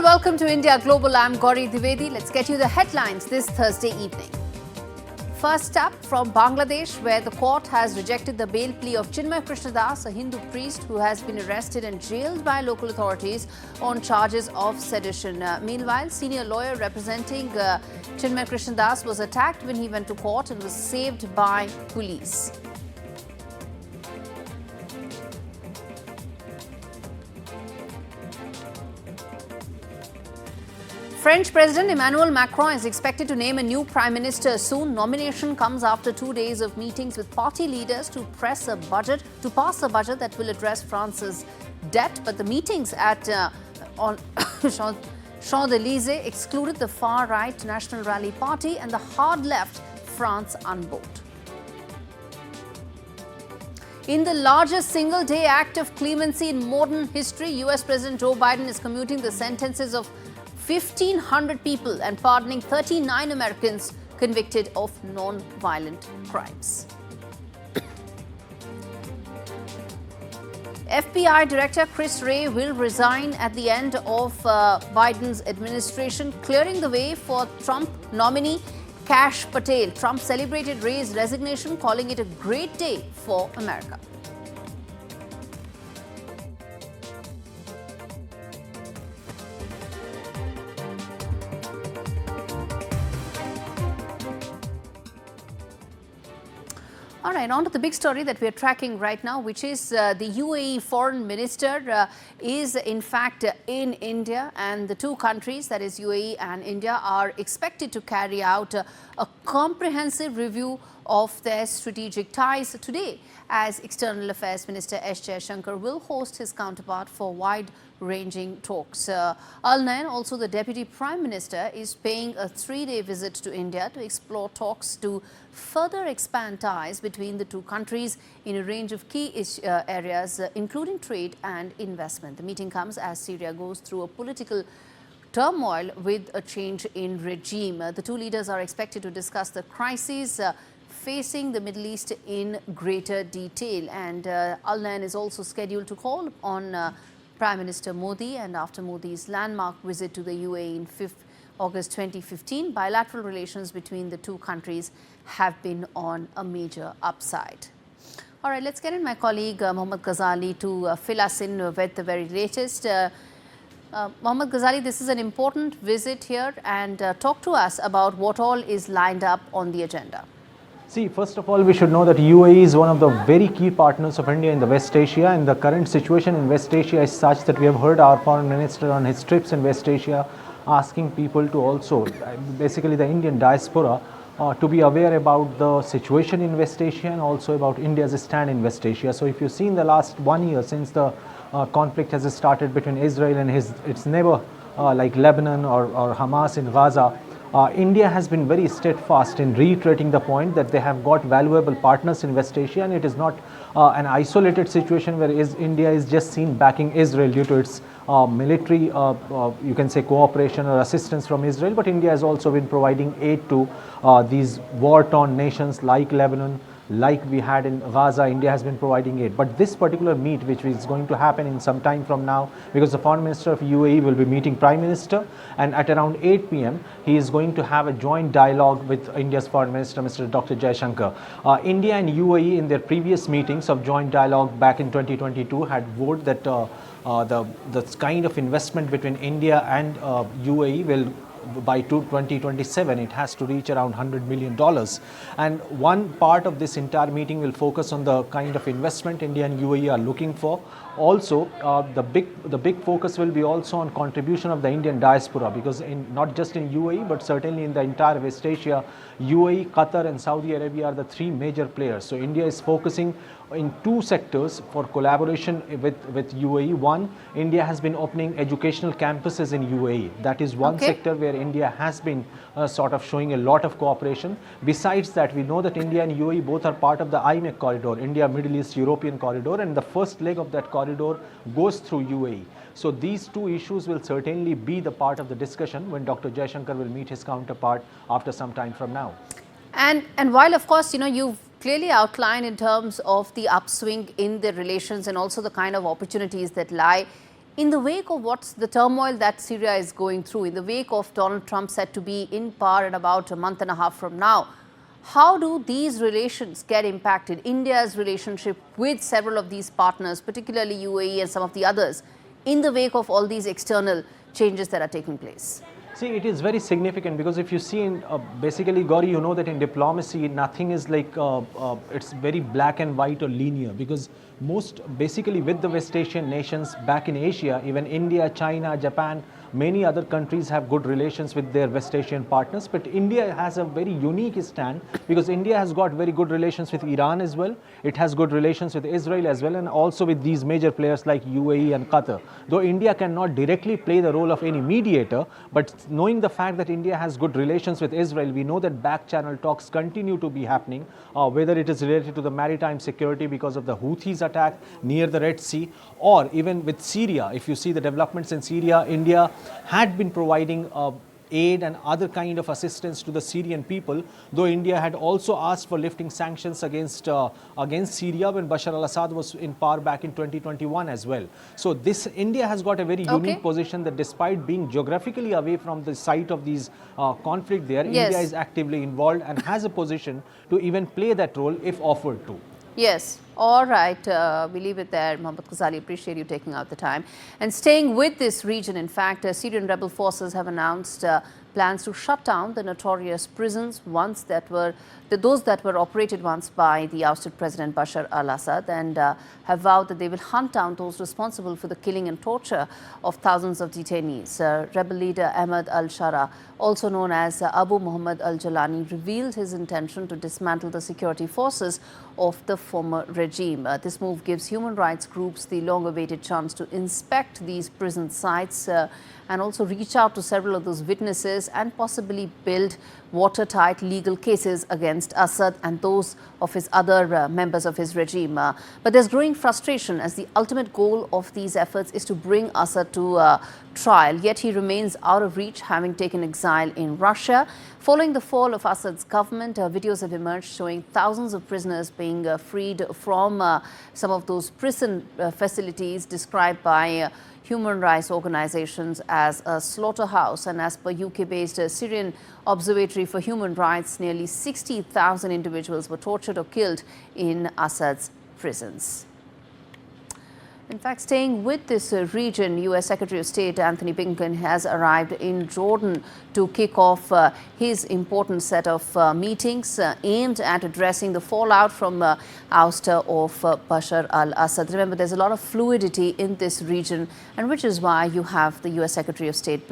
welcome to India Global. I'm Gaurie Divedi. Let's get you the headlines this Thursday evening. First up, from Bangladesh, where the court has rejected the bail plea of Chinmoy Krishna, a Hindu priest who has been arrested and jailed by local authorities on charges of sedition. Meanwhile, senior lawyer representing Chinmoy Krishna was attacked when he went to court and was saved by police. French President Emmanuel Macron is expected to name a new prime minister soon. Nomination comes after 2 days of meetings with party leaders to pass a budget that will address France's debt. But the meetings at on Champs-Élysées excluded the far-right National Rally Party and the hard-left France Unbought. In the largest single-day act of clemency in modern history, US President Joe Biden is commuting the sentences of 1,500 people and pardoning 39 Americans convicted of non-violent crimes. FBI Director Chris Wray will resign at the end of Biden's administration, clearing the way for Trump nominee Kash Patel. Trump celebrated Wray's resignation, calling it a great day for America. All right, on to the big story that we are tracking right now, which is the UAE foreign minister is in fact in India, and the two countries, that is UAE and India, are expected to carry out a comprehensive review of their strategic ties today, as External Affairs Minister S. Jaishankar will host his counterpart for wide-ranging talks. Al Nayan, also the Deputy Prime Minister, is paying a 3-day visit to India to explore talks to further expand ties between the two countries in a range of key areas, including trade and investment. The meeting comes as Syria goes through a political turmoil with a change in regime. The two leaders are expected to discuss the crises facing the Middle East in greater detail, and Al Nayan is also scheduled to call on Prime Minister Modi. And after Modi's landmark visit to the UAE in August 2015, bilateral relations between the two countries have been on a major upside. All right, let's get in my colleague Mohammad Ghazali to fill us in with the very latest. Mohammad Ghazali, this is an important visit here, and talk to us about what all is lined up on the agenda. See, first of all, we should know that UAE is one of the very key partners of India in the West Asia, and the current situation in West Asia is such that we have heard our foreign minister on his trips in West Asia asking people to also, basically the Indian diaspora, to be aware about the situation in West Asia and also about India's stand in West Asia. So if you've seen the last 1 year since the conflict has started between Israel and its neighbor like Lebanon or Hamas in Gaza, India has been very steadfast in reiterating the point that they have got valuable partners in West Asia, and it is not an isolated situation where India is just seen backing Israel due to its military, you can say, cooperation or assistance from Israel, but India has also been providing aid to these war-torn nations like Lebanon, like we had in Gaza. India has been providing aid. But this particular meet, which is going to happen in some time from now, because the Foreign Minister of UAE will be meeting Prime Minister, and at around 8 p.m. he is going to have a joint dialogue with India's Foreign Minister, Mr. Dr. Jaishankar. India and UAE in their previous meetings of joint dialogue back in 2022 had vowed that the kind of investment between India and UAE will, by 2027, it has to reach around $100 million. And one part of this entire meeting will focus on the kind of investment India and UAE are looking for. Also, the big focus will be also on contribution of the Indian diaspora, because not just in UAE, but certainly in the entire West Asia, UAE, Qatar and Saudi Arabia are the three major players. So India is focusing in two sectors for collaboration with UAE. One, India has been opening educational campuses in UAE. That is one sector where India has been sort of showing a lot of cooperation. Besides that, we know that India and UAE both are part of the IMEC corridor, India Middle East European corridor, and the first leg of that corridor goes through UAE. So these two issues will certainly be the part of the discussion when Dr. Jaishankar will meet his counterpart after some time from now. And while, of course, you've clearly outlined in terms of the upswing in the relations and also the kind of opportunities that lie In the wake of what's the turmoil that Syria is going through, in the wake of Donald Trump set to be in power in about a month and a half from now, how do these relations get impacted? India's relationship with several of these partners, particularly UAE and some of the others, in the wake of all these external changes that are taking place? See, it is very significant because if you see in basically, Gaurie, you know that in diplomacy, nothing is like, it's very black and white or linear, because most basically with the West Asian nations back in Asia, even India, China, Japan, many other countries have good relations with their West Asian partners, but India has a very unique stand because India has got very good relations with Iran as well. It has good relations with Israel as well, and also with these major players like UAE and Qatar. Though India cannot directly play the role of any mediator, but knowing the fact that India has good relations with Israel, we know that back channel talks continue to be happening, whether it is related to the maritime security because of the Houthis attack near the Red Sea, or even with Syria. If you see the developments in Syria, India had been providing aid and other kind of assistance to the Syrian people, though India had also asked for lifting sanctions against Syria when Bashar al-Assad was in power back in 2021 as well. So this India has got a very unique position that despite being geographically away from the site of these conflict there, India is actively involved and has a position to even play that role if offered to. Yes. All right. We leave it there. Mohammad Ghazali, appreciate you taking out the time. And staying with this region, in fact, Syrian rebel forces have announced plans to shut down the notorious prisons those that were operated once by the ousted President Bashar al-Assad, and have vowed that they will hunt down those responsible for the killing and torture of thousands of detainees. Rebel leader Ahmad al-Shara, also known as Abu Muhammad al-Jalani, revealed his intention to dismantle the security forces of the former regime. This move gives human rights groups the long-awaited chance to inspect these prison sites and also reach out to several of those witnesses and possibly build watertight legal cases against Assad and those of his other members of his regime. But there's growing frustration as the ultimate goal of these efforts is to bring Assad to trial, yet he remains out of reach, having taken exile in Russia. Following the fall of Assad's government, videos have emerged showing thousands of prisoners being freed from some of those prison facilities described by human rights organizations as a slaughterhouse. And as per UK-based Syrian Observatory for Human Rights, nearly 60,000 individuals were tortured or killed in Assad's prisons. In fact, staying with this region, U.S. Secretary of State Antony Blinken has arrived in Jordan to kick off his important set of meetings aimed at addressing the fallout from ouster of Bashar al-Assad. Remember, there's a lot of fluidity in this region, and which is why you have the U.S. Secretary of State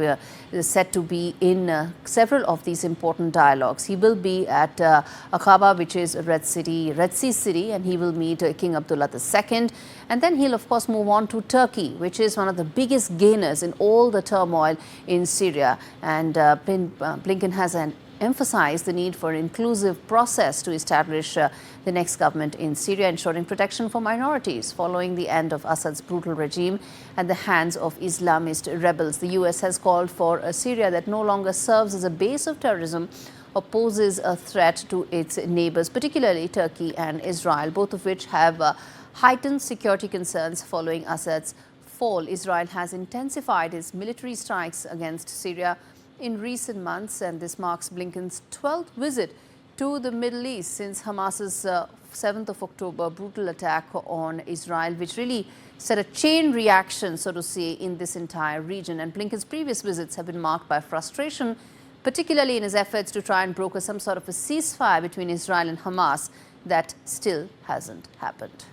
set to be in several of these important dialogues. He will be at Aqaba, which is a Red Sea city, and he will meet King Abdullah II. And then he'll, of course, move on to Turkey, which is one of the biggest gainers in all the turmoil in Syria. And Blinken has emphasized the need for an inclusive process to establish the next government in Syria, ensuring protection for minorities following the end of Assad's brutal regime at the hands of Islamist rebels. The U.S. has called for a Syria that no longer serves as a base of terrorism or poses a threat to its neighbors, particularly Turkey and Israel, both of which have heightened security concerns following Assad's fall. Israel has intensified its military strikes against Syria in recent months, and this marks Blinken's 12th visit to the Middle East since Hamas's 7th of October brutal attack on Israel, which really set a chain reaction, so to say, in this entire region. And Blinken's previous visits have been marked by frustration, particularly in his efforts to try and broker some sort of a ceasefire between Israel and Hamas that still hasn't happened.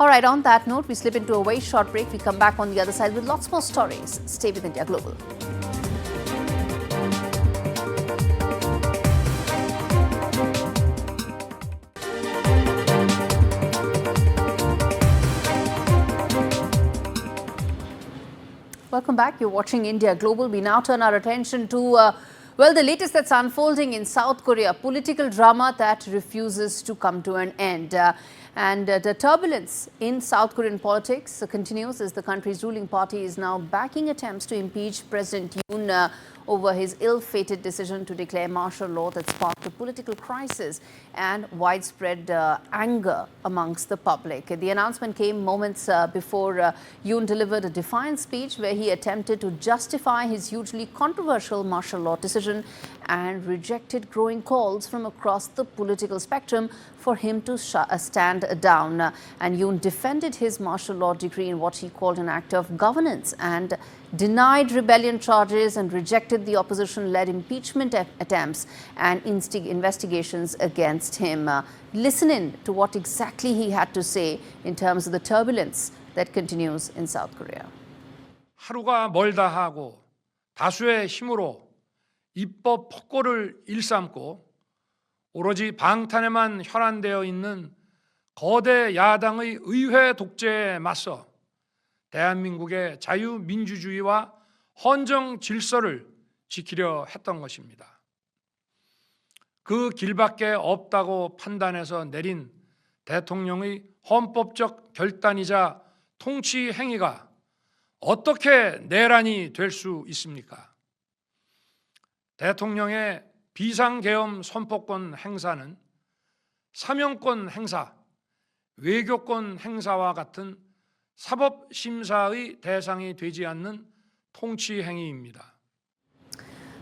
All right, on that note, we slip into a very short break. We come back on the other side with lots more stories. Stay with India Global. Welcome back. You're watching India Global. We now turn our attention to well, the latest that's unfolding in South Korea, political drama that refuses to come to an end. And the turbulence in South Korean politics continues as the country's ruling party is now backing attempts to impeach President Yoon over his ill-fated decision to declare martial law that sparked a political crisis and widespread anger amongst the public. The announcement came moments before Yoon delivered a defiant speech where he attempted to justify his hugely controversial martial law decision and rejected growing calls from across the political spectrum for him to stand down. And Yoon defended his martial law decree in what he called an act of governance and denied rebellion charges and rejected the opposition-led impeachment attempts and investigations against him. Listen in to what exactly he had to say in terms of the turbulence that continues in South Korea. 하루가 멀다 하고 다수의 힘으로 입법 폭거를 일삼고 오로지 방탄에만 혈안되어 있는 거대 야당의 의회 독재에 맞서 대한민국의 자유민주주의와 헌정 질서를 지키려 했던 것입니다. 그 길밖에 없다고 판단해서 내린 대통령의 헌법적 결단이자 통치 행위가 어떻게 내란이 될 수 있습니까? 대통령의 비상계엄 선포권 행사는 사명권 행사, 외교권 행사와 같은 사법심사의 대상이 되지 않는 통치 행위입니다.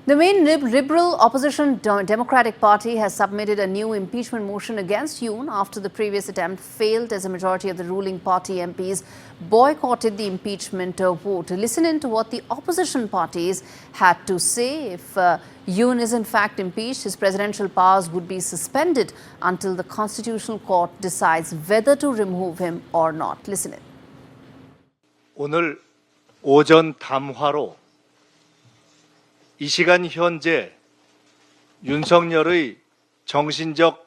The main liberal opposition Democratic Party has submitted a new impeachment motion against Yoon after the previous attempt failed as a majority of the ruling party MPs boycotted the impeachment vote. Listen in to what the opposition parties had to say. If Yoon is in fact impeached, his presidential powers would be suspended until the Constitutional Court decides whether to remove him or not. Listen in. 오늘 오전 담화로 이 시간 현재 윤석열의 정신적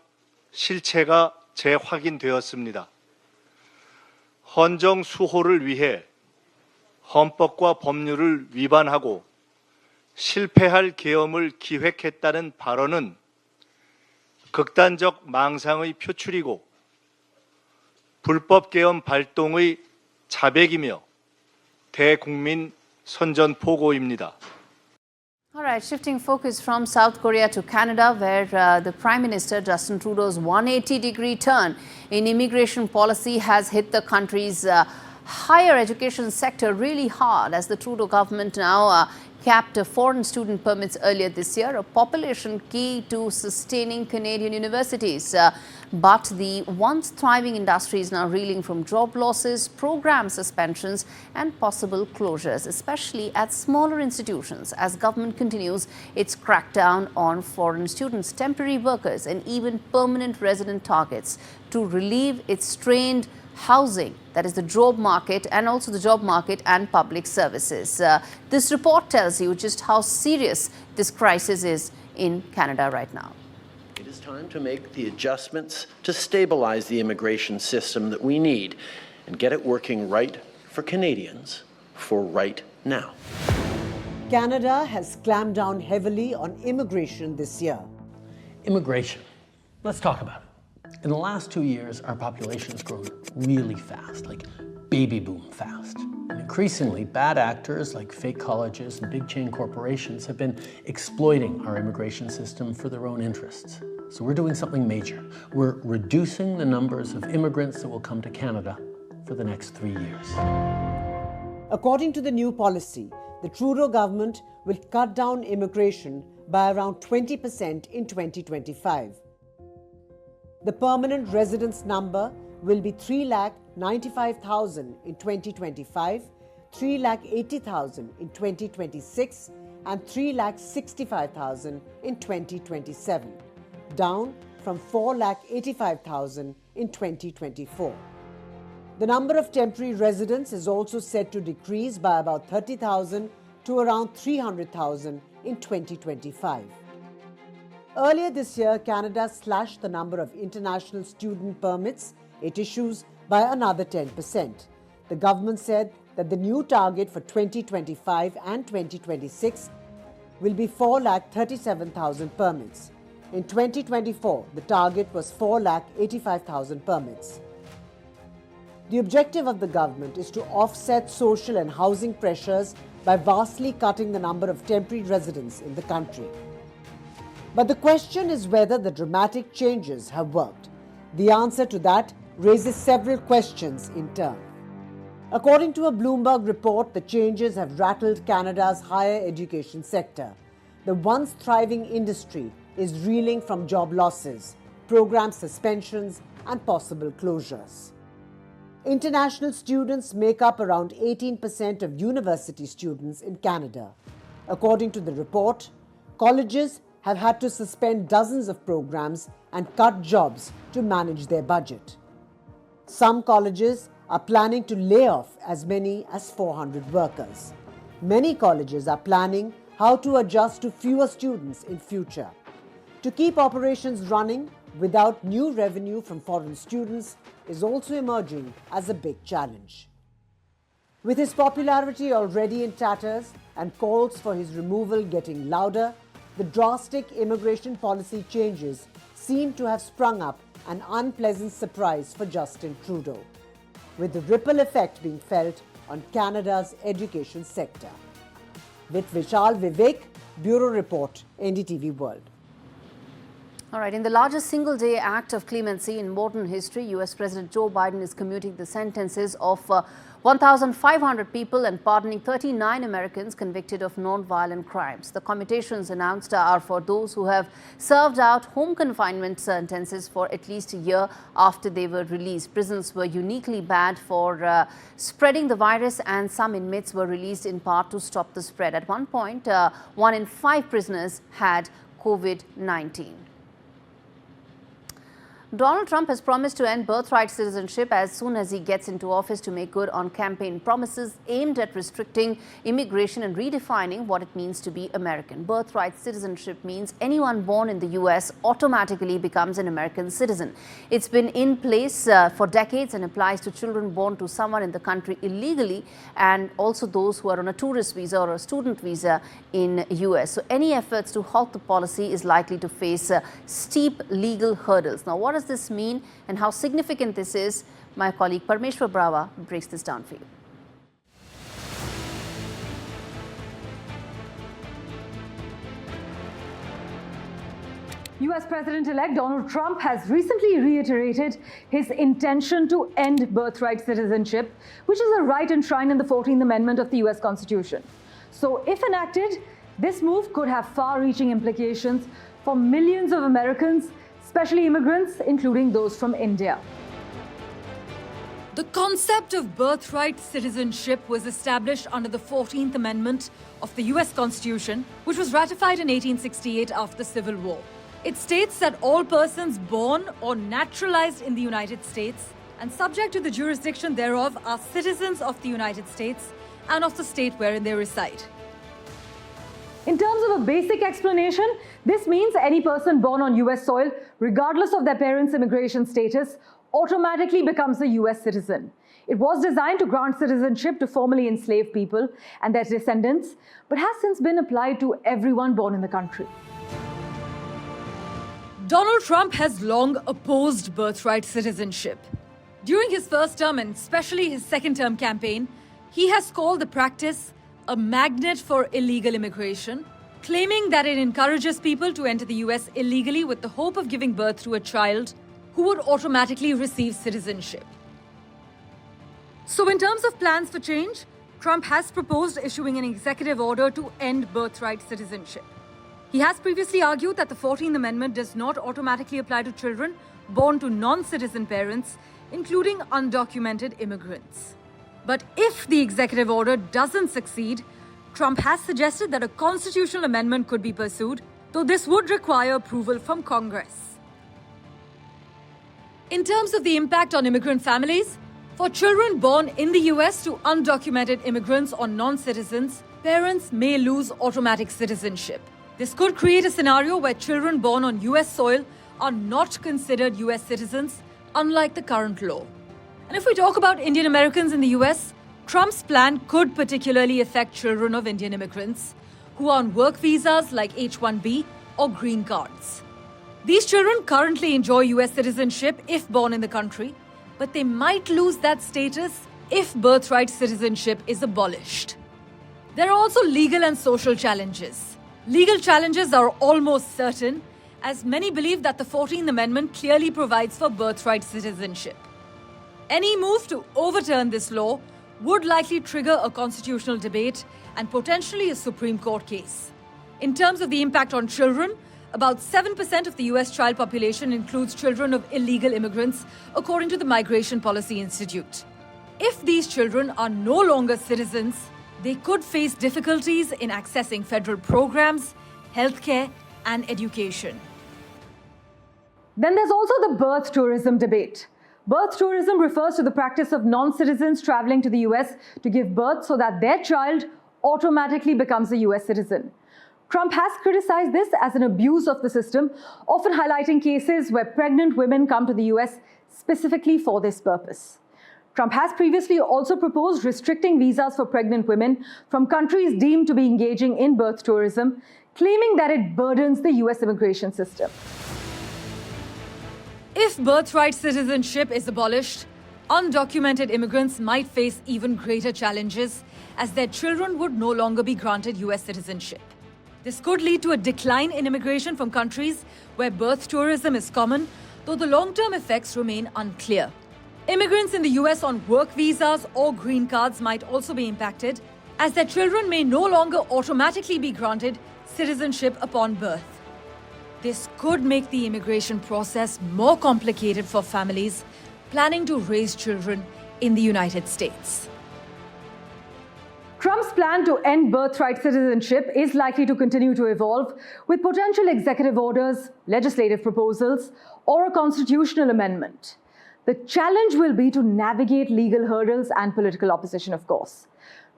실체가 재확인되었습니다. 헌정 수호를 위해 헌법과 법률을 위반하고 실패할 계엄을 기획했다는 발언은 극단적 망상의 표출이고 불법 계엄 발동의 자백이며 대국민 선전포고입니다. All right, shifting focus from South Korea to Canada, where the Prime Minister Justin Trudeau's 180-degree turn in immigration policy has hit the country's higher education sector really hard, as the Trudeau government now capped foreign student permits earlier this year, a population key to sustaining Canadian universities. But the once thriving industry is now reeling from job losses, program suspensions and possible closures, especially at smaller institutions, as government continues its crackdown on foreign students, temporary workers and even permanent resident targets to relieve its strained housing, that is the job market, and also the job market and public services. This report tells you just how serious this crisis is in Canada right now. It is time to make the adjustments to stabilize the immigration system that we need and get it working right for Canadians for right now. Canada has clamped down heavily on immigration this year. Immigration. Let's talk about it. In the last 2 years, our population has grown really fast, like baby boom fast. And increasingly, bad actors like fake colleges and big chain corporations have been exploiting our immigration system for their own interests. So we're doing something major. We're reducing the numbers of immigrants that will come to Canada for the next 3 years. According to the new policy, the Trudeau government will cut down immigration by around 20% in 2025. The permanent residence number will be 3,95,000 in 2025, 3,80,000 in 2026 and 3,65,000 in 2027, down from 4,85,000 in 2024. The number of temporary residents is also set to decrease by about 30,000 to around 300,000 in 2025. Earlier this year, Canada slashed the number of international student permits it issues by another 10%. The government said that the new target for 2025 and 2026 will be 4,37,000 permits. In 2024, the target was 4,85,000 permits. The objective of the government is to offset social and housing pressures by vastly cutting the number of temporary residents in the country. But the question is whether the dramatic changes have worked. The answer to that raises several questions in turn. According to a Bloomberg report, the changes have rattled Canada's higher education sector. The once thriving industry is reeling from job losses, program suspensions, and possible closures. International students make up around 18% of university students in Canada. According to the report, colleges have had to suspend dozens of programs and cut jobs to manage their budget. Some colleges are planning to lay off as many as 400 workers. Many colleges are planning how to adjust to fewer students in future. To keep operations running without new revenue from foreign students is also emerging as a big challenge. With his popularity already in tatters and calls for his removal getting louder, the drastic immigration policy changes seem to have sprung up an unpleasant surprise for Justin Trudeau, with the ripple effect being felt on Canada's education sector. With Vishal Vivek, Bureau Report, NDTV World. All right, in the largest single-day act of clemency in modern history, U.S. President Joe Biden is commuting the sentences of 1,500 people and pardoning 39 Americans convicted of non-violent crimes. The commutations announced are for those who have served out home confinement sentences for at least a year after they were released. Prisons were uniquely bad for spreading the virus, and some inmates were released in part to stop the spread. At one point, 1 in 5 prisoners had COVID-19. Donald Trump has promised to end birthright citizenship as soon as he gets into office to make good on campaign promises aimed at restricting immigration and redefining what it means to be American. Birthright citizenship means anyone born in the U.S. automatically becomes an American citizen. It's been in place for decades and applies to children born to someone in the country illegally, and also those who are on a tourist visa or a student visa in U.S. So any efforts to halt the policy is likely to face steep legal hurdles. Now, what does this mean and how significant this is? My colleague Parmeshwar Brava breaks this down for you. US President-elect Donald Trump has recently reiterated his intention to end birthright citizenship, which is a right enshrined in the 14th Amendment of the US Constitution. So if enacted, this move could have far-reaching implications for millions of Americans, especially immigrants, including those from India. The concept of birthright citizenship was established under the 14th Amendment of the US Constitution, which was ratified in 1868 after the Civil War. It states that all persons born or naturalized in the United States and subject to the jurisdiction thereof are citizens of the United States and of the state wherein they reside. In terms of a basic explanation, this means any person born on US soil, regardless of their parents' immigration status, automatically becomes a US citizen. It was designed to grant citizenship to formerly enslaved people and their descendants, but has since been applied to everyone born in the country. Donald Trump has long opposed birthright citizenship. During his first term and especially his second term campaign, he has called the practice a magnet for illegal immigration, claiming that it encourages people to enter the US illegally with the hope of giving birth to a child who would automatically receive citizenship. So in terms of plans for change, Trump has proposed issuing an executive order to end birthright citizenship. He has previously argued that the 14th Amendment does not automatically apply to children born to non-citizen parents, including undocumented immigrants. But if the executive order doesn't succeed, Trump has suggested that a constitutional amendment could be pursued, though this would require approval from Congress. In terms of the impact on immigrant families, for children born in the US to undocumented immigrants or non-citizens, parents may lose automatic citizenship. This could create a scenario where children born on US soil are not considered US citizens, unlike the current law. And if we talk about Indian Americans in the US, Trump's plan could particularly affect children of Indian immigrants who are on work visas like H-1B or green cards. These children currently enjoy US citizenship if born in the country, but they might lose that status if birthright citizenship is abolished. There are also legal and social challenges. Legal challenges are almost certain, as many believe that the 14th Amendment clearly provides for birthright citizenship. Any move to overturn this law would likely trigger a constitutional debate and potentially a Supreme Court case. In terms of the impact on children, about 7% of the US child population includes children of illegal immigrants, according to the Migration Policy Institute. If these children are no longer citizens, they could face difficulties in accessing federal programs, healthcare, and education. Then there's also the birth tourism debate. Birth tourism refers to the practice of non-citizens traveling to the US to give birth so that their child automatically becomes a US citizen. Trump has criticized this as an abuse of the system, often highlighting cases where pregnant women come to the US specifically for this purpose. Trump has previously also proposed restricting visas for pregnant women from countries deemed to be engaging in birth tourism, claiming that it burdens the US immigration system. If birthright citizenship is abolished, undocumented immigrants might face even greater challenges, as their children would no longer be granted US citizenship. This could lead to a decline in immigration from countries where birth tourism is common, though the long-term effects remain unclear. Immigrants in the US on work visas or green cards might also be impacted, as their children may no longer automatically be granted citizenship upon birth. This could make the immigration process more complicated for families planning to raise children in the United States. Trump's plan to end birthright citizenship is likely to continue to evolve, with potential executive orders, legislative proposals, or a constitutional amendment. The challenge will be to navigate legal hurdles and political opposition, of course.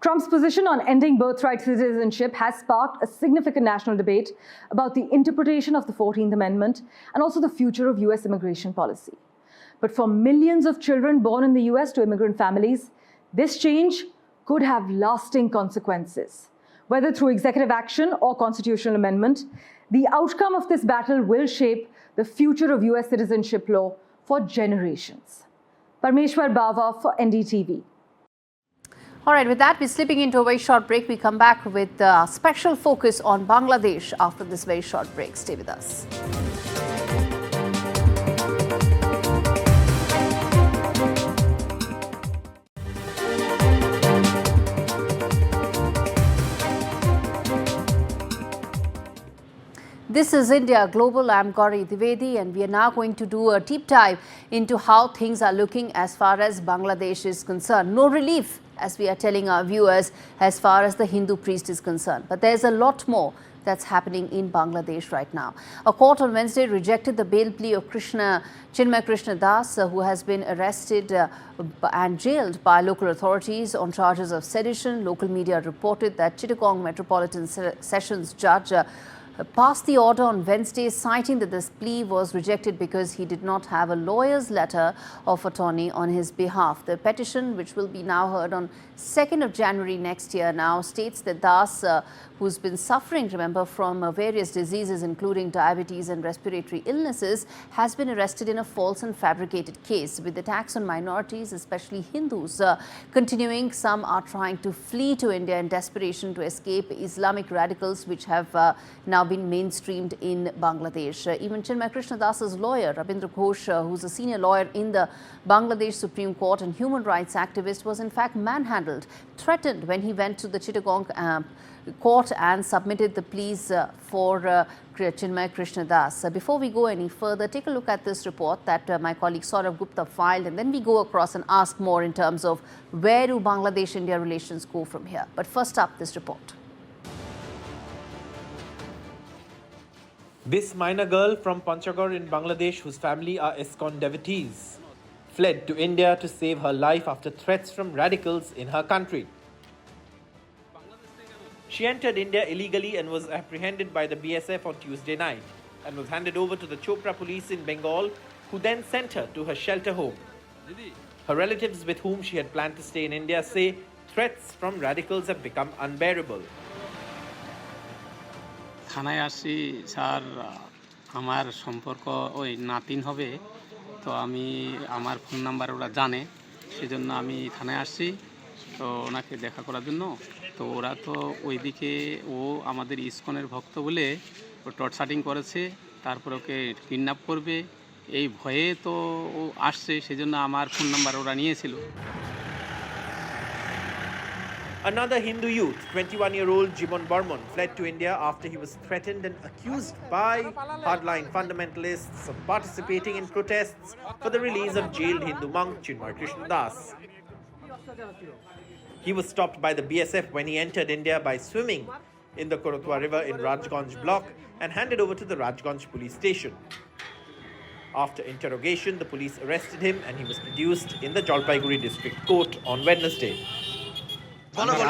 Trump's position on ending birthright citizenship has sparked a significant national debate about the interpretation of the 14th Amendment and also the future of US immigration policy. But for millions of children born in the US to immigrant families, this change could have lasting consequences. Whether through executive action or constitutional amendment, the outcome of this battle will shape the future of US citizenship law for generations. Parmeshwar Bava for NDTV. All right, with that, we're slipping into a very short break. We come back with a special focus on Bangladesh after this very short break. Stay with us. This is India Global. I'm Gaurie and we are now going to do a deep dive into how things are looking as far as Bangladesh is concerned. No relief, as we are telling our viewers, as far as the Hindu priest is concerned. But there's a lot more that's happening in Bangladesh right now. A court on Wednesday rejected the bail plea of Chinmoy Krishna Das, who has been arrested and jailed by local authorities on charges of sedition. Local media reported that Chittagong Metropolitan Sessions Judge passed the order on Wednesday, citing that this plea was rejected because he did not have a lawyer's letter of attorney on his behalf. The petition, which will be now heard on 2nd of January next year, now states that Das, who's been suffering, remember, from various diseases, including diabetes and respiratory illnesses, has been arrested in a false and fabricated case. With attacks on minorities, especially Hindus, continuing, some are trying to flee to India in desperation to escape Islamic radicals, which have now been mainstreamed in Bangladesh. Even Chinmoy Krishna Das's lawyer, Rabindra Ghosh, who's a senior lawyer in the Bangladesh Supreme Court and human rights activist, was in fact manhandled, threatened when he went to the Chittagong court and submitted the pleas for Chinmoy Krishna Das. Before we go any further, take a look at this report that my colleague Saurav Gupta filed, and then we go across and ask more in terms of where do Bangladesh-India relations go from here. But first up, this report. This minor girl from Panchagor in Bangladesh, whose family are ISKCON devotees, fled to India to save her life after threats from radicals in her country. She entered India illegally and was apprehended by the BSF on Tuesday night and was handed over to the Chopra police in Bengal, who then sent her to her shelter home. Her relatives with whom she had planned to stay in India say threats from radicals have become unbearable. থানায় আসছি sir আমার সম্পর্ক ওই নাতিন হবে তো আমি আমার ফোন নাম্বার ওরা জানে সেজন্য আমি থানায় আসছি তো ওনাকে দেখা করার জন্য তো ওরা তো ওইদিকে ও আমাদের ইসকনের ভক্ত বলে ও টর্চারিং করেছে, তারপর ওকে কিডন্যাপ করবে এই ভয়ে তো ও আসছে, সেজন্য আমার ফোন নাম্বার ওরা নিয়েছিল। Another Hindu youth, 21-year-old Jimon Barman, fled to India after he was threatened and accused by hardline fundamentalists of participating in protests for the release of jailed Hindu monk Chinmoy Krishna. He was stopped by the BSF when he entered India by swimming in the Korotwa River in Rajganj block and handed over to the Rajganj police station. After interrogation, the police arrested him and he was produced in the Jalpaiguri district court on Wednesday.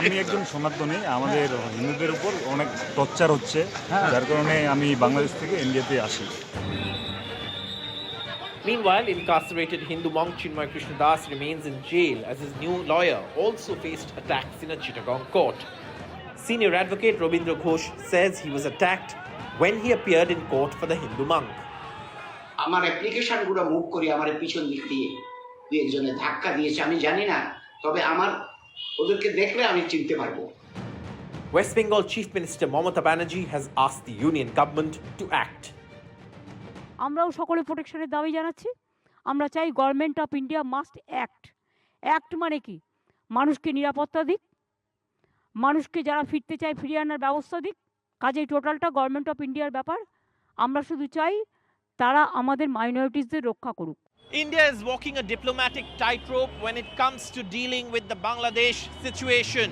আমি একজন সনাতনী, আমাদের হিন্দুদের উপর অনেক torture হচ্ছে, যার কারণে আমি বাংলাদেশ থেকে ইন্ডিয়াতে আসি। Meanwhile, incarcerated Hindu monk Chinmoy Krishna remains in jail as his new lawyer also faced attacks in a Chittagong court. Senior advocate Robindra Ghosh says he was attacked when he appeared in court for the Hindu monk. আমার অ্যাপ্লিকেশনগুলো move করি আমার পিছন দিক দিয়ে দুই একজনে ধাক্কা দিয়েছে, আমি জানি না, তবে আমার ওদেরকে দেখলে আমি চিনতে পারবো। West Bengal Chief Minister Mamata Banerjee has asked the union government to act. আমরাও সকলে প্রোটেকশনের দাবি জানাচ্ছি। আমরা চাই government of India must act. Act মানে কি? মানুষকে নিরাপত্তা দিক, মানুষকে যারা ফিরতে চায় ফিরিয়ে আনার ব্যবস্থা দিক। কাজেই টোটালটা গভর্নমেন্ট অফ ইন্ডিয়ার ব্যাপার। আমরা শুধু চাই তারা আমাদের মাইনরিটিসদের রক্ষা করুক। India is walking a diplomatic tightrope when it comes to dealing with the Bangladesh situation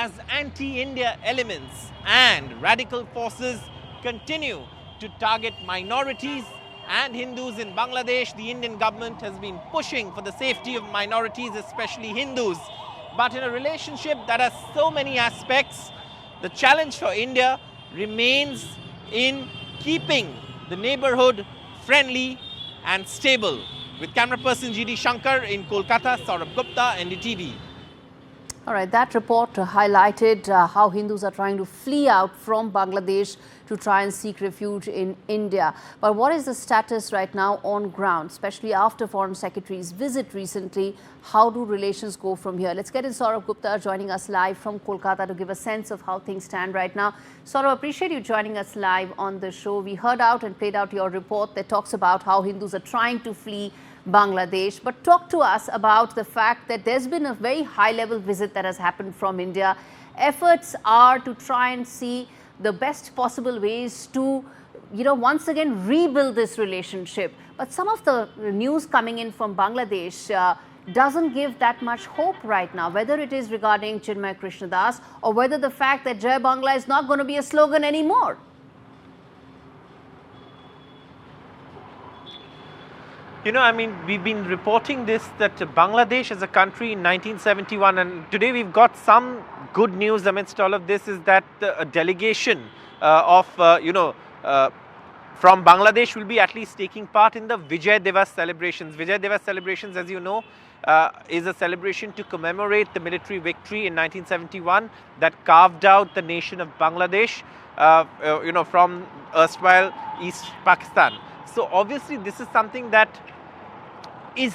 as anti-India elements and radical forces continue to target minorities and Hindus in Bangladesh. The Indian government has been pushing for the safety of minorities, especially Hindus. But in a relationship that has so many aspects, the challenge for India remains in keeping the neighborhood friendly and stable. With camera person G.D. Shankar in Kolkata, Saurabh Gupta, NDTV. All right, that report highlighted how Hindus are trying to flee out from Bangladesh to try and seek refuge in India. But what is the status right now on ground, especially after Foreign Secretary's visit recently? How do relations go from here? Let's get in Saurabh Gupta joining us live from Kolkata to give a sense of how things stand right now. Saurabh, appreciate you joining us live on the show. We heard out and played out your report that talks about how Hindus are trying to flee Bangladesh. But talk to us about the fact that there's been a very high-level visit that has happened from India. Efforts are to try and see the best possible ways to, once again rebuild this relationship. But some of the news coming in from Bangladesh doesn't give that much hope right now, whether it is regarding Chinmoy Krishna or whether the fact that Jai Bangla is not going to be a slogan anymore. We've been reporting this, that Bangladesh as a country in 1971, and today we've got some good news amidst all of this, is that a delegation from Bangladesh will be at least taking part in the Vijay Diwas celebrations. Vijay Diwas celebrations, as you know, is a celebration to commemorate the military victory in 1971 that carved out the nation of Bangladesh, from erstwhile East Pakistan. So obviously this is something that is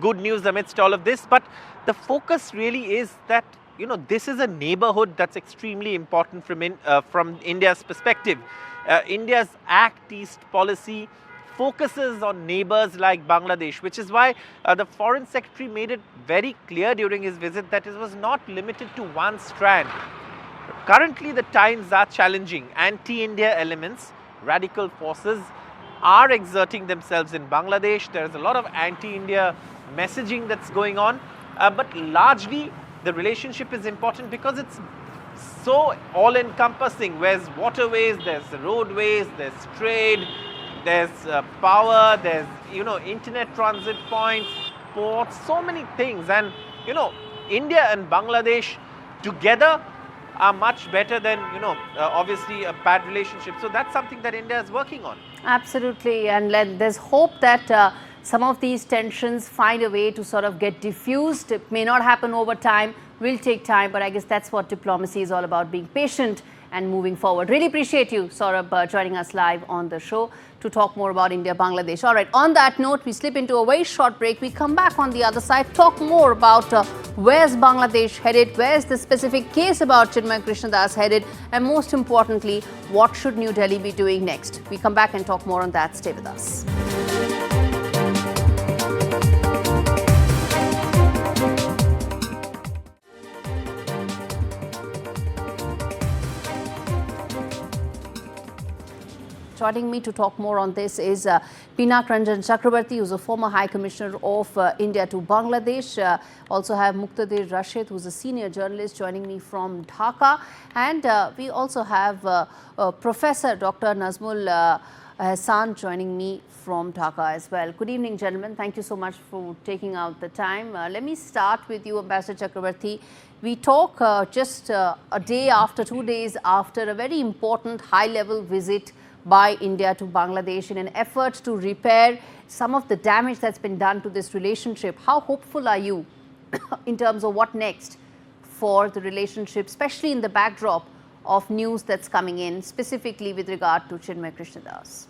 good news amidst all of this, but the focus really is that this is a neighborhood that's extremely important from India's perspective. India's Act East policy focuses on neighbors like Bangladesh, which is why the Foreign Secretary made it very clear during his visit that it was not limited to one strand. Currently the times are challenging. Anti-India elements, radical forces are exerting themselves in Bangladesh. There is a lot of anti-India messaging that's going on, but largely the relationship is important because it's so all-encompassing. There's waterways, there's roadways, there's trade, there's power, there's internet transit points, ports, so many things. And India and Bangladesh together are much better than obviously a bad relationship. So that's something that India is working on. Absolutely, and there's hope that some of these tensions find a way to sort of get diffused. It may not happen over time, will take time, but I guess that's what diplomacy is all about, being patient and moving forward. Really appreciate you, Saurabh, joining us live on the show to talk more about India-Bangladesh. All right, on that note, we slip into a very short break. We come back on the other side, talk more about Where's Bangladesh headed? Where's the specific case about Chinmoy Krishna Das headed? And most importantly, what should New Delhi be doing next? We come back and talk more on that. Stay with us. Joining me to talk more on this is Pinak Ranjan Chakrabarti, who's a former High Commissioner of India to Bangladesh. Also have Muqtadir Rashid, who's a senior journalist, joining me from Dhaka. And we also have Professor Dr. Nazmul Hassan joining me from Dhaka as well. Good evening, gentlemen. Thank you so much for taking out the time. Let me start with you, Ambassador Chakrabarti. We talk just a day after, 2 days after a very important high-level visit by India to Bangladesh in an effort to repair some of the damage that's been done to this relationship. How hopeful are you in terms of what next for the relationship, especially in the backdrop of news that's coming in, specifically with regard to Chinmoy Krishna Das?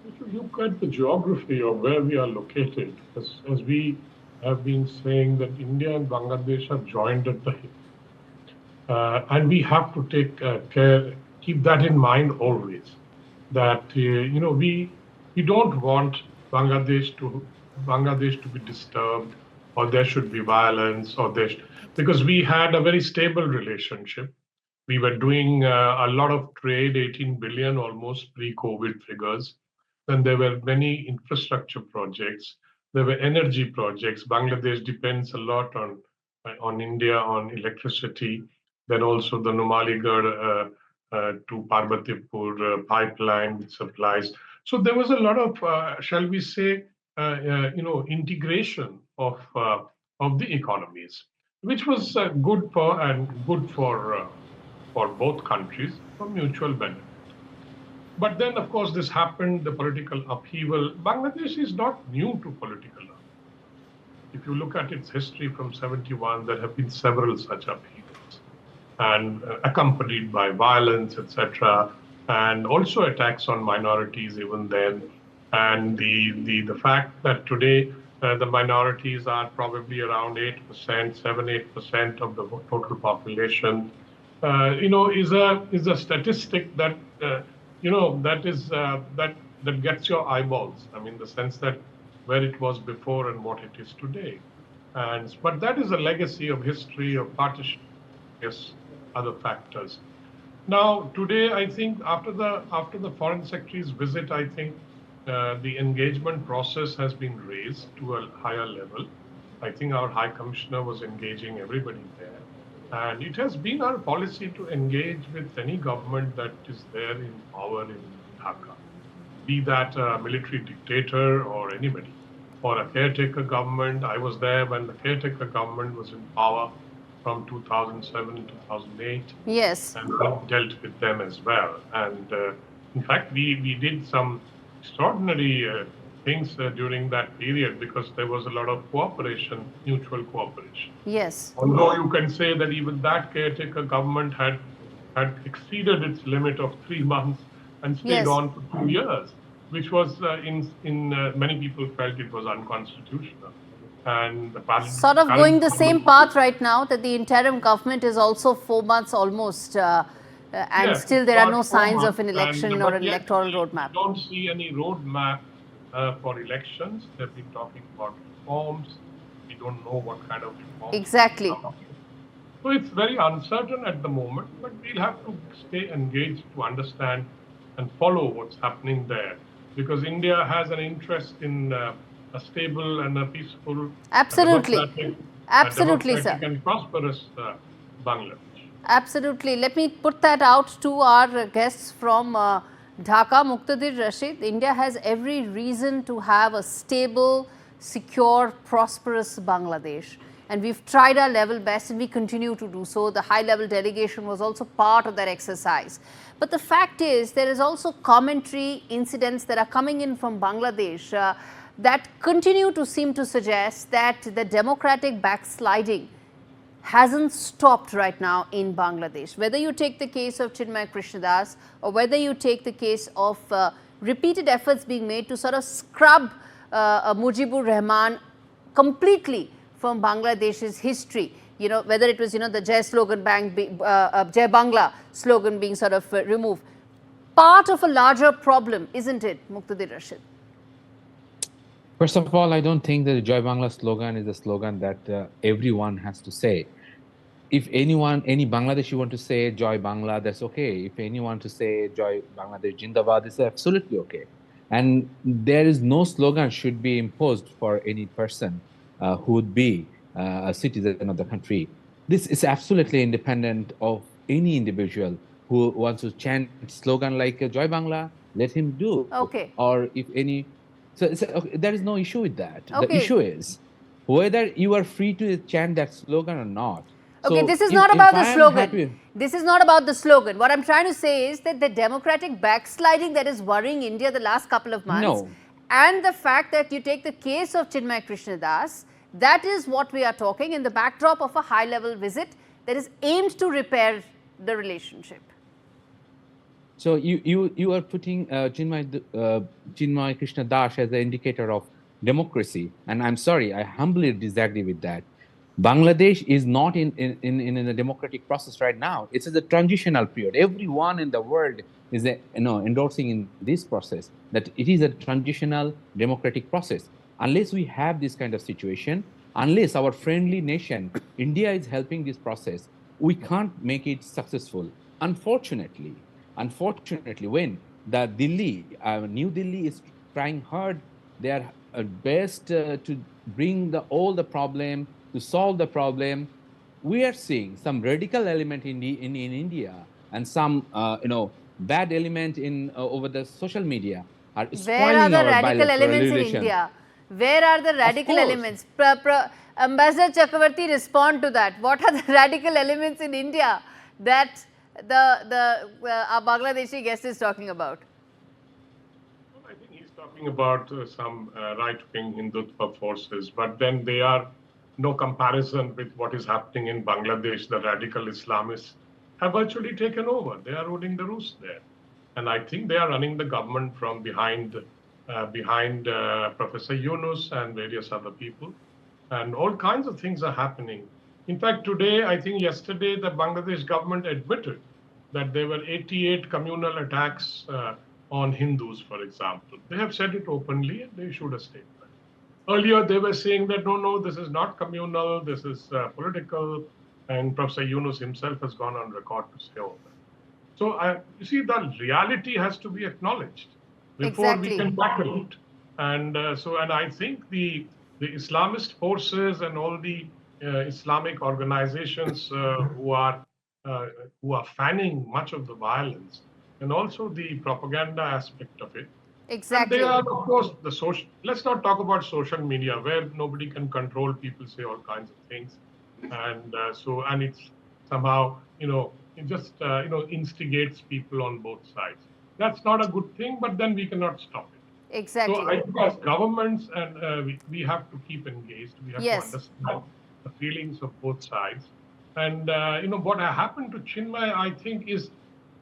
If you look at the geography of where we are located, as we have been saying that India and Bangladesh are joined at the hip. And we have to take care, keep that in mind always, that we don't want Bangladesh to be disturbed, or there should be violence, or because we had a very stable relationship. We were doing a lot of trade, 18 billion almost pre-COVID figures. Then there were many infrastructure projects. There were energy projects. Bangladesh depends a lot on India on electricity. Then also the Numaligarh to Parbatipur pipeline with supplies. So there was a lot of, shall we say, integration of the economies, which was good for both countries for mutual benefit. But then, of course, this happened, the political upheaval. Bangladesh is not new to political upheaval. If you look at its history from 71, there have been several such upheavals, and accompanied by violence, etc., and also attacks on minorities even then. And the fact that today the minorities are probably around 8%, 7-8% of the total population, is a statistic that that gets your eyeballs. I mean, the sense that where it was before and what it is today, but that is a legacy of history of partition. Yes. Other factors. Now, today, I think after the Foreign Secretary's visit, I think the engagement process has been raised to a higher level. I think our High Commissioner was engaging everybody there. And it has been our policy to engage with any government that is there in power in Dhaka, be that a military dictator or anybody, or a caretaker government. I was there when the caretaker government was in power from 2007 to 2008. Yes. And I dealt with them as well. And in fact, we did some extraordinary things during that period because there was a lot of cooperation, mutual cooperation. Yes. Although you can say that even that caretaker government had exceeded its limit of 3 months and stayed on for 2 years, which was in many people felt it was unconstitutional. And the sort of going the same path right now, that the interim government is also 4 months almost, and still there are no signs of an election or an electoral roadmap. We don't see any roadmap for elections. They've been talking about reforms. We don't know what kind of reforms. Exactly. So it's very uncertain at the moment, but we'll have to stay engaged to understand and follow what's happening there, because India has an interest in a stable and a peaceful, absolutely, sir, and prosperous Bangladesh. Absolutely. Let me put that out to our guests from Dhaka. Muqtadir Rashid, India has every reason to have a stable, secure, prosperous Bangladesh. And we've tried our level best and we continue to do so. The high-level delegation was also part of that exercise. But the fact is, there is also commentary incidents that are coming in from Bangladesh that continue to seem to suggest that the democratic backsliding hasn't stopped right now in Bangladesh. Whether you take the case of Chinmoy Krishna Das or whether you take the case of repeated efforts being made to sort of scrub Mujibur Rahman completely from Bangladesh's history. You know, whether it was, the Jai Jai Bangla slogan being sort of removed. Part of a larger problem, isn't it, Muqtadir Rashid? First of all, I don't think that the Joy Bangla slogan is a slogan that everyone has to say. If any Bangladeshi want to say Joy Bangla, that's okay. If anyone to say Joy Bangladesh Jindabad, it's absolutely okay. And there is no slogan should be imposed for any person who would be a citizen of the country. This is absolutely independent of any individual who wants to chant slogan like Joy Bangla, let him do. Okay. Or if any, okay, there is no issue with that. Okay. The issue is whether you are free to chant that slogan or not. Okay, So this is not about the slogan. happy, This is not about the slogan. What I'm trying to say is that the democratic backsliding that is worrying India the last couple of months, and the fact that you take the case of Chinmoy Krishna Das, that is what we are talking in the backdrop of a high-level visit that is aimed to repair the relationship. So you are putting Chinmoy Krishna Das as an indicator of democracy, and I'm sorry, I humbly disagree with that. Bangladesh is not in a democratic process right now. It's a transitional period. Everyone in the world is endorsing in this process that it is a transitional democratic process. Unless we have this kind of situation, unless our friendly nation, India, is helping this process, we can't make it successful. Unfortunately, when the New Delhi is trying hard, they are best to bring all the problem, to solve the problem, we are seeing some radical element in India and some bad element in over the social media are spoiling Where are the our radical elements relations. in India? Where are the radical elements? Ambassador Chakravarti, respond to that. What are the radical elements in India that our Bangladeshi guest is talking about? I think he's talking about some right-wing Hindutva forces, but then they are no comparison with what is happening in Bangladesh. The radical Islamists have virtually taken over. They are ruling the roost there. And I think they are running the government from behind Professor Yunus and various other people. And all kinds of things are happening. In fact, today, I think yesterday, the Bangladesh government admitted that there were 88 communal attacks on Hindus, for example. They have said it openly and they issued a statement. Earlier, they were saying that, no, this is not communal, this is political, and Professor Yunus himself has gone on record to say all that. So, you see, the reality has to be acknowledged before we can tackle it. And and I think the Islamist forces and all the Islamic organizations who are fanning much of the violence and also the propaganda aspect of it. Exactly. And they are, of course, the social. Let's not talk about social media where nobody can control people, say all kinds of things, and and it's somehow it just instigates people on both sides. That's not a good thing, but then we cannot stop it. Exactly. So I think as governments and we have to keep engaged. We have to understand the feelings of both sides. And what happened to Chinmoy, I think, is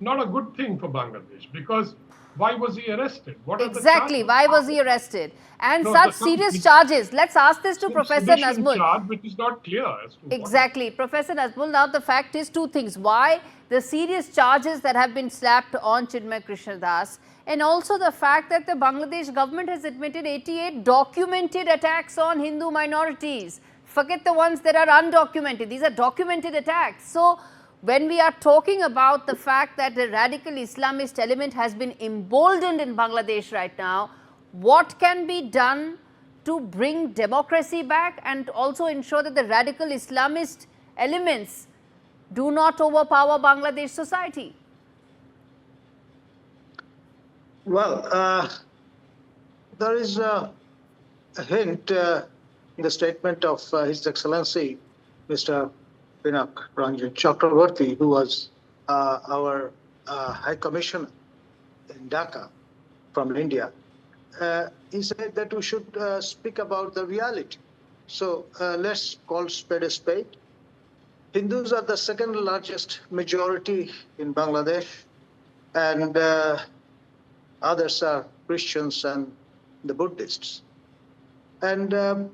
not a good thing for Bangladesh, because why was he arrested? What exactly, why was he arrested? And such serious charges. Let's ask this to Professor Nazmul. Charge which is not clear as to exactly. Professor Nazmul, now the fact is two things. Why the serious charges that have been slapped on Chinmoy Krishna Das, and also the fact that the Bangladesh government has admitted 88 documented attacks on Hindu minorities. Forget the ones that are undocumented. These are documented attacks. So, when we are talking about the fact that the radical Islamist element has been emboldened in Bangladesh right now, what can be done to bring democracy back and also ensure that the radical Islamist elements do not overpower Bangladesh society? Well, there is a hint in the statement of His Excellency, Mr. Pinak Ranjan Chakravarti, who was our High Commissioner in Dhaka from India. He said that we should speak about the reality. So let's call spade a spade. Hindus are the second largest majority in Bangladesh, and others are Christians and the Buddhists. And,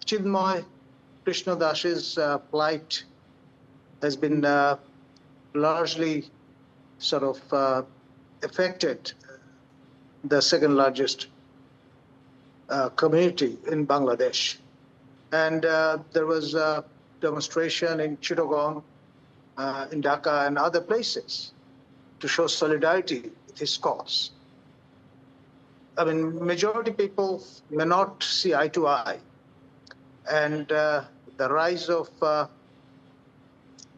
Chinmoy Krishna Dash's plight has been largely sort of affected the second largest community in Bangladesh. And there was a demonstration in Chittagong, in Dhaka and other places to show solidarity with his cause. I mean, majority people may not see eye to eye. And the rise of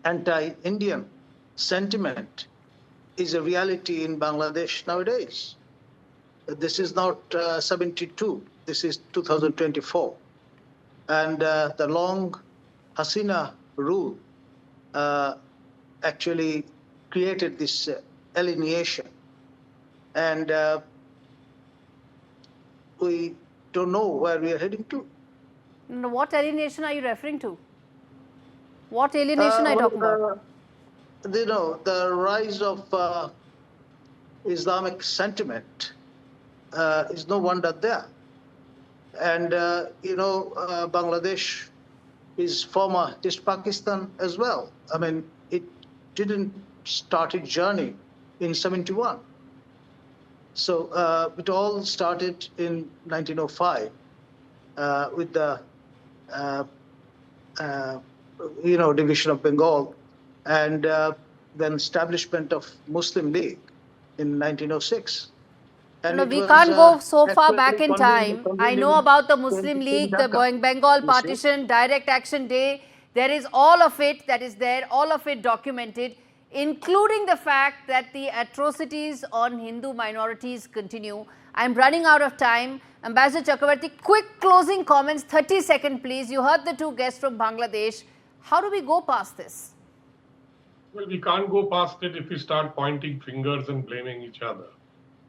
anti-Indian sentiment is a reality in Bangladesh nowadays. This is not 72, this is 2024. And the long Hasina rule actually created this alienation. And we don't know where we are heading to. What alienation are you referring to? What alienation are you talking about? You know, the rise of Islamic sentiment is no wonder there. And, you know, Bangladesh is former East Pakistan as well. I mean, it didn't start its journey in 71. So it all started in 1905 with the, you know, division of Bengal and then establishment of Muslim League in 1906. And no, we can't go so far back in time. I know about the Muslim League, the Bengal partition, Direct Action Day. There is all of it that is there, all of it documented, including the fact that the atrocities on Hindu minorities continue. I'm running out of time. Ambassador Chakravarti, quick closing comments, 30 seconds please. You heard the two guests from Bangladesh. How do we go past this? Well, we can't go past it if we start pointing fingers and blaming each other.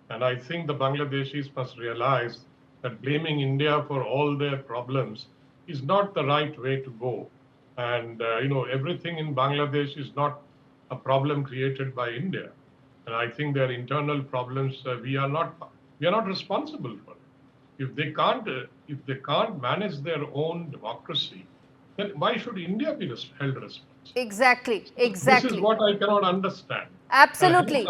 And I think the Bangladeshis must realize that blaming India for all their problems is not the right way to go. And, you know, everything in Bangladesh is not a problem created by India. And I think their internal problems, we are not responsible for. If they can't manage their own democracy, then why should India be held responsible? Exactly. This is what I cannot understand. Absolutely.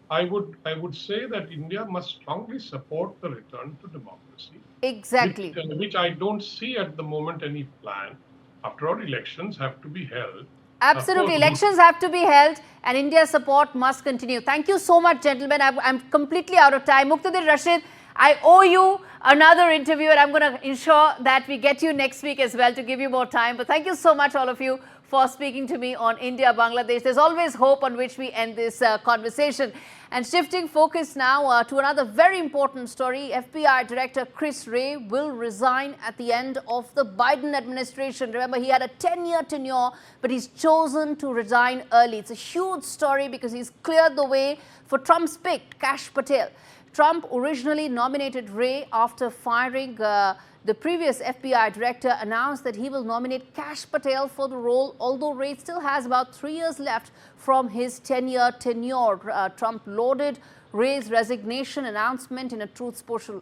I would say that India must strongly support the return to democracy. Exactly. Which I don't see at the moment any plan. After all, elections have to be held. Absolutely. Elections have to be held and India's support must continue. Thank you so much, gentlemen. I'm completely out of time. Muqtadir Rashid, I owe you another interview and I'm going to ensure that we get you next week as well to give you more time. But thank you so much, all of you, for speaking to me on India, Bangladesh. There's always hope on which we end this conversation. And shifting focus now to another very important story, FBI Director Chris Wray will resign at the end of the Biden administration. Remember, he had a 10-year tenure, but he's chosen to resign early. It's a huge story because he's cleared the way for Trump's pick, Kash Patel. Trump originally nominated Wray after firing the previous FBI director, announced that he will nominate Kash Patel for the role, although Wray still has about 3 years left from his 10-year tenure. Trump lauded Wray's resignation announcement in a Truth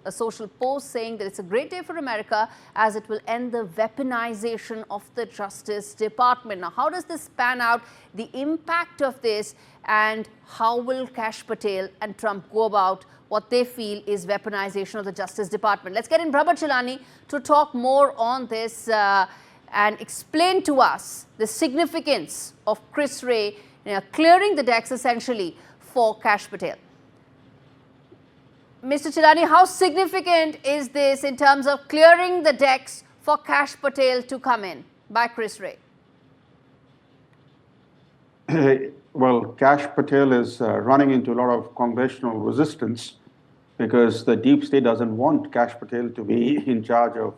Social post, saying that it's a great day for America as it will end the weaponization of the Justice Department. Now, how does this pan out, the impact of this, and how will Kash Patel and Trump go about what they feel is weaponization of the Justice Department? Let's get in Prabhat Chilani to talk more on this and explain to us the significance of Chris Wray clearing the decks essentially for Kash Patel. Mr. Chilani, how significant is this in terms of clearing the decks for Kash Patel to come in by Chris Wray? Well, Kash Patel is running into a lot of congressional resistance because the deep state doesn't want Kash Patel to be in charge of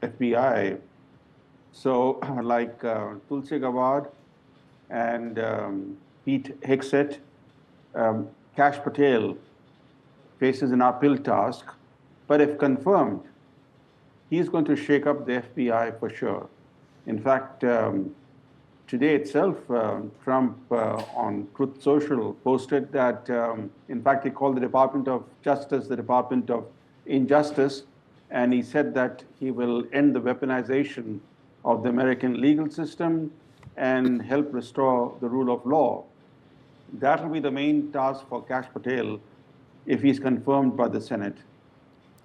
FBI. So like Tulsi Gabbard and Pete Hegseth, Kash Patel faces an uphill task, but if confirmed, he's going to shake up the FBI for sure. In fact, today itself, Trump on Truth Social posted that, in fact, he called the Department of Justice the Department of Injustice, and he said that he will end the weaponization of the American legal system and help restore the rule of law. That will be the main task for Kash Patel if he's confirmed by the Senate.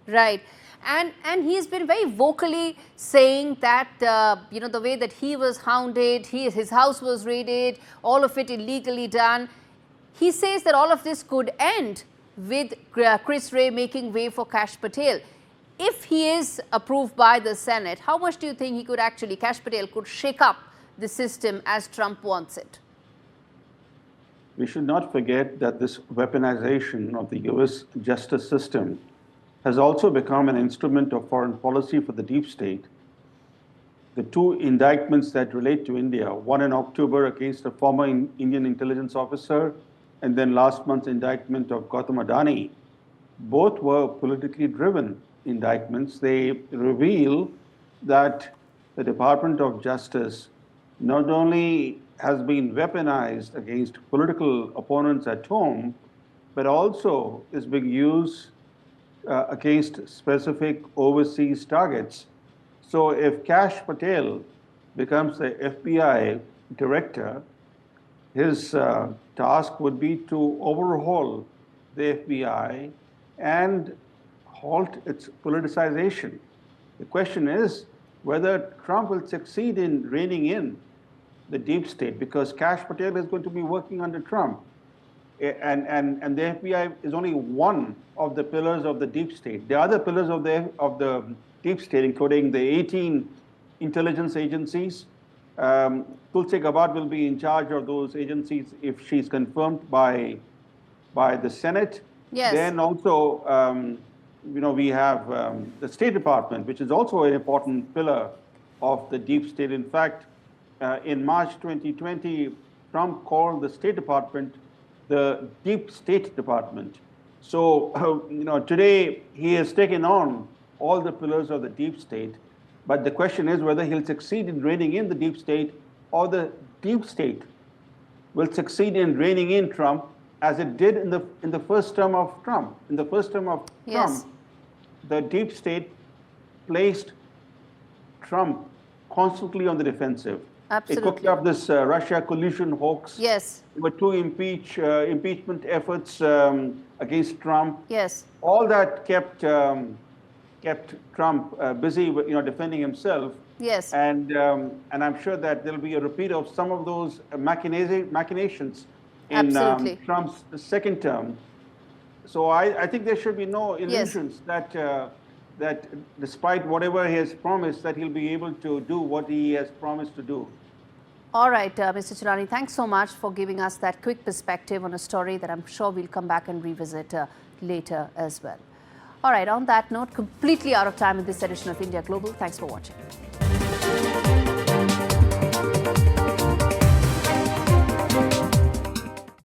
Right. And he's been very vocally saying that, you know, the way that he was hounded, his house was raided, all of it illegally done. He says that all of this could end with Chris Wray making way for Kash Patel. If he is approved by the Senate, how much do you think he could actually, Kash Patel could shake up the system as Trump wants it? We should not forget that this weaponization of the US justice system has also become an instrument of foreign policy for the deep state. The two indictments that relate to India, one in October against a former Indian intelligence officer, and then last month's indictment of Gautam Adani, both were politically driven indictments. They reveal that the Department of Justice not only has been weaponized against political opponents at home, but also is being used against specific overseas targets. So if Kash Patel becomes the FBI director, his task would be to overhaul the FBI and halt its politicization. The question is whether Trump will succeed in reining in the deep state, because Kash Patel is going to be working under Trump. And the FBI is only one of the pillars of the deep state. The other pillars of the deep state, including the 18 intelligence agencies, Tulsi Gabbard will be in charge of those agencies if she's confirmed by the Senate. Yes. Then also, you know, we have the State Department, which is also an important pillar of the deep state. In fact, in March 2020, Trump called the State Department the Deep State Department. So, you know, today he has taken on all the pillars of the deep state, but the question is whether he'll succeed in reining in the deep state, or the deep state will succeed in reining in Trump, as it did in the first term of Trump. In the first term of Trump, the deep state placed Trump constantly on the defensive. Absolutely. It cooked up this Russia collusion hoax. Yes. There were two impeachment efforts against Trump. Yes. All that kept Trump busy, you know, defending himself. Yes. And I'm sure that there'll be a repeat of some of those machinations in Trump's second term. So I think there should be no illusions that despite whatever he has promised, that he'll be able to do what he has promised to do. All right, Mr. Chirani, thanks so much for giving us that quick perspective on a story that I'm sure we'll come back and revisit later as well. All right, on that note, completely out of time in this edition of India Global. Thanks for watching.